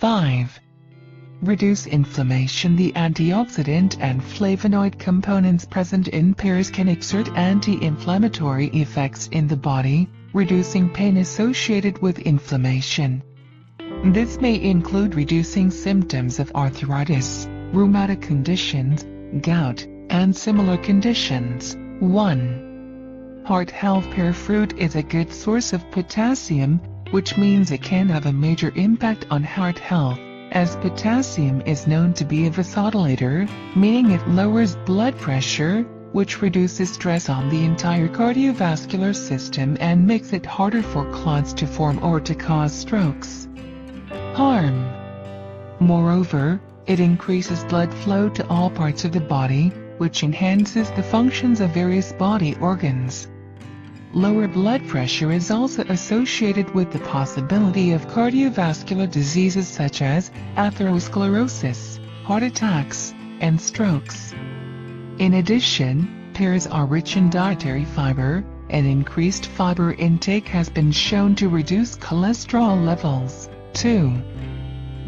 5. Reduce inflammation. The antioxidant and flavonoid components present in pears can exert anti-inflammatory effects in the body, reducing pain associated with inflammation. This may include reducing symptoms of arthritis, rheumatic conditions, gout, and similar conditions. 1. Heart health. Pear fruit is a good source of potassium, which means it can have a major impact on heart health, as potassium is known to be a vasodilator, meaning it lowers blood pressure, which reduces stress on the entire cardiovascular system and makes it harder for clots to form or to cause strokes. Harm. Moreover, it increases blood flow to all parts of the body, which enhances the functions of various body organs. Lower blood pressure is also associated with the possibility of cardiovascular diseases such as atherosclerosis, heart attacks, and strokes. In addition, pears are rich in dietary fiber, and increased fiber intake has been shown to reduce cholesterol levels. 2.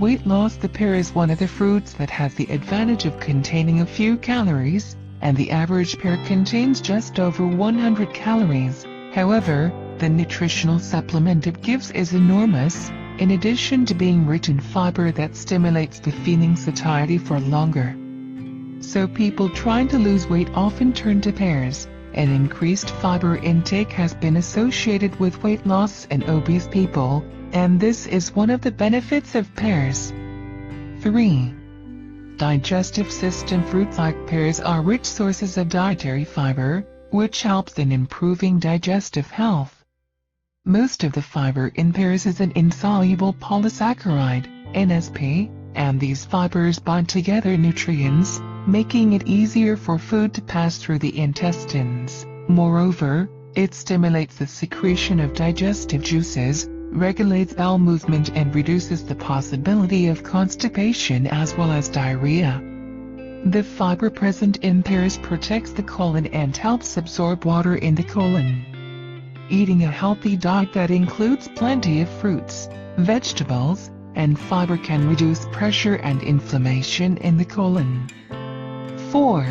Weight loss. The pear is one of the fruits that has the advantage of containing a few calories, and the average pear contains just over 100 calories. However, the nutritional supplement it gives is enormous, in addition to being rich in fiber that stimulates the feeling satiety for longer. So people trying to lose weight often turn to pears, and increased fiber intake has been associated with weight loss in obese people, and this is one of the benefits of pears. 3. Digestive system. Fruits like pears are rich sources of dietary fiber, which helps in improving digestive health. Most of the fiber in pears is an insoluble polysaccharide, NSP, and these fibers bind together nutrients, making it easier for food to pass through the intestines. Moreover, it stimulates the secretion of digestive juices, regulates bowel movement, and reduces the possibility of constipation as well as diarrhea. The fiber present in pears protects the colon and helps absorb water in the colon. Eating a healthy diet that includes plenty of fruits, vegetables, and fiber can reduce pressure and inflammation in the colon. 4.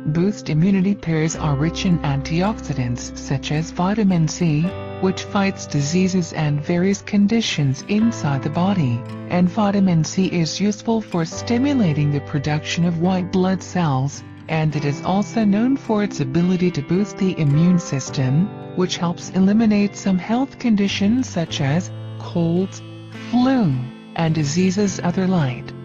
Boost immunity. Pears are rich in antioxidants such as vitamin C, which fights diseases and various conditions inside the body, and vitamin C is useful for stimulating the production of white blood cells, and it is also known for its ability to boost the immune system, which helps eliminate some health conditions such as colds, flu, and diseases other like.